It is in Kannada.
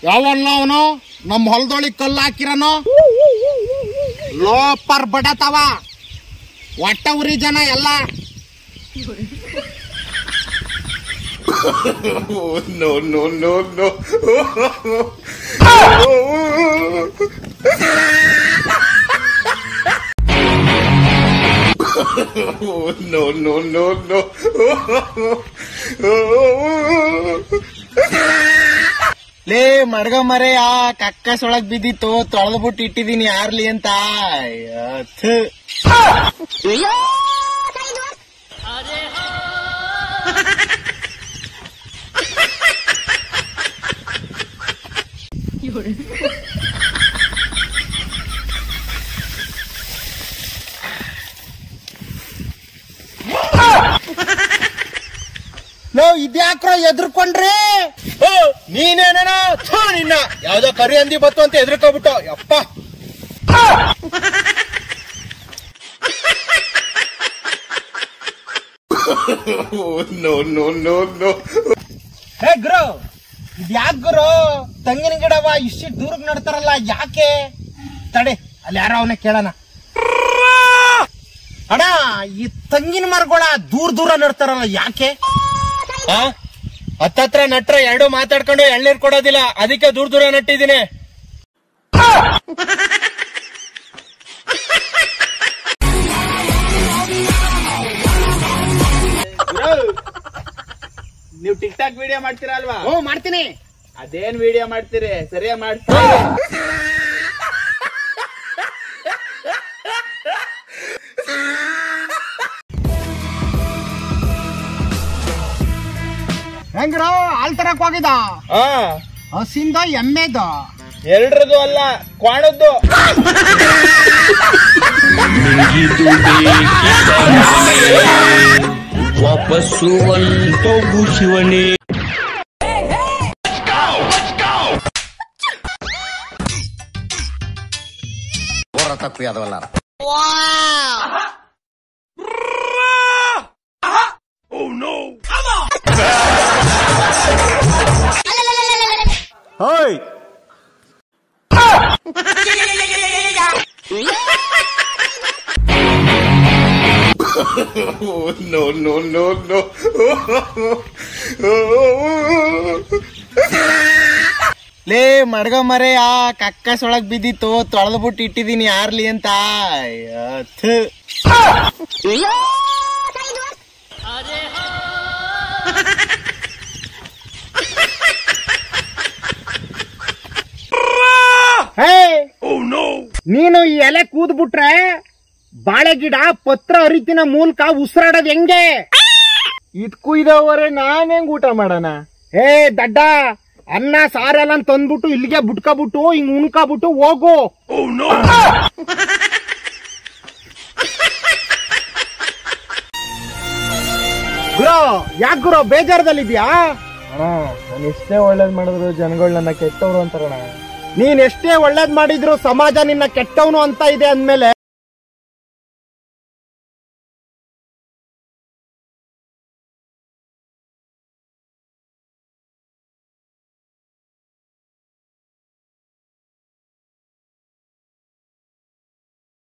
ಯಾವಲ್ಲ ಅವನು ನಮ್ಮ ಹೊಲದೊಳಗೆ ಕಲ್ಲು ಹಾಕಿರನು ಲೋಪರ್ ಬಡತವ ಒಟ್ಟ ಉರಿ ಜನ ಎಲ್ಲ. No, no, no, no. No, no, no, no. ಲೇ ಮಡ್ಗ ಮರೆ ಆ ಕಕ್ಕಸೊಳಗ್ ಬಿದ್ದಿತ್ತು ತೊಳೆದ್ಬಿಟ್ಟು ಇಟ್ಟಿದೀನಿ ಯಾರ್ಲಿ ಅಂತ. ಲೋ ಇದ್ಯಾಕ್ರೋ ಎದ್ರಕೊಂಡ್ರಿ? ನೀನೇನೇನೋ ನಿನ್ನ ಯಾವ್ದೋ ಕರಿ ಹಂದಿ ಬತ್ತು ಅಂತ ಎದ್ರಕೋಬಿಟ್ಟು ಯಪ್ಪ. No, no, no, no. ಹೇ ಗುರು, ಇದ್ಯಾಕ್ ಗುರು ತೆಂಗಿನ ಗಿಡವ ಇಷ್ಟು ದೂರಕ್ಕೆ ನಡ್ತಾರಲ್ಲ ಯಾಕೆ? ತಡೆ ಅಲ್ಲಿ ಯಾರೋ ಅವನ್ನ ಕೇಳೋಣ. ಅಣ್ಣ ಈ ತೆಂಗಿನ ಮರಗಳ ದೂರ ನಡ್ತಾರಲ್ಲ ಯಾಕೆ? ಹತ್ತತ್ರ ನಟ್ರ ಎರಡು ಮಾತಾಡ್ಕೊಂಡು ಎಳ್ನೀರ್ ಕೊಡೋದಿಲ್ಲ, ಅದಕ್ಕೆ ದೂರ ನಟ್ಟಿದ್ದೀನಿ. ನೀವು ಟಿಕ್ ಟಾಕ್ ವಿಡಿಯೋ ಮಾಡ್ತೀರಾ ಅಲ್ವಾ? ಓ ಮಾಡ್ತೀನಿ. ಅದೇನ್ ವಿಡಿಯೋ ಮಾಡ್ತೀರಿ ಸರಿಯಾಗಿ ಮಾಡ್ತೀರಿ? ಹೆಂಗ್ರ ಹಾಲ್ ತರಕ್ ಹೋಗಿದ? ಹಸಿಂದ ಎಮ್ಮೆದ? ಎಲ್ರದು ಅಲ್ಲ, ಕ್ವಾಣದ್ದು. ವಾಪಸ್ಸು ಹೋಗು ಶಿವನೇ. ತಪ್ಪು ಯಾದವಲ್ಲ. ಹೋಯ್ No, no, no, no. ಲೇ ಮಡ್ಗ ಮರೆ ಆ ಕಕ್ಕಸೊಳಗ್ ಬಿದ್ದಿತ್ತು ತೊಳೆದ್ಬಿಟ್ಟು ಇಟ್ಟಿದೀನಿ ಯಾರ್ಲಿ ಅಂತ. ನೀನು ಈ ಎಲೆ ಕೂದ್ಬಿಟ್ರೆ ಬಾಳೆ ಗಿಡ ಪತ್ರ ಹರಿತಿನ ಮೂಲಕ ಉಸಿರಾಡೋದ್ ಹೆಂಗೆ? ಇದ್ಕೂ ಇದಾವರೆ ನಾನ್ ಹೆಂಗ್ ಊಟ ಮಾಡೋಣ? ಹೇ ದಡ್ಡ, ಅನ್ನ ಸಾರೆಲ್ಲ ತಂದ್ಬಿಟ್ಟು ಇಲ್ಲಿಗೆ ಬಿಟ್ಕೊಬಿಟ್ಟು ಹಿಂಗ್ ಉಣ್ಕೊಬಿಟ್ಟು ಹೋಗು. ಗುರು ಯಾಕೆ ಗುರು ಬೇಜಾರದಲ್ಲಿದ್ಯಾ? ನಾನು ಎಷ್ಟೇ ಒಳ್ಳೇದ್ ಮಾಡಿದ್ರು ಜನಗಳು ನನ್ನ ಕೆಟ್ಟವ್ರು ಅಂತಾರಣ. ನೀನ್ ಎಷ್ಟೇ ಒಳ್ಳೇದ್ ಮಾಡಿದ್ರು ಸಮಾಜ ನಿನ್ನ ಕೆಟ್ಟವನು ಅಂತ ಇದೆ ಅಂದ್ಮೇಲೆ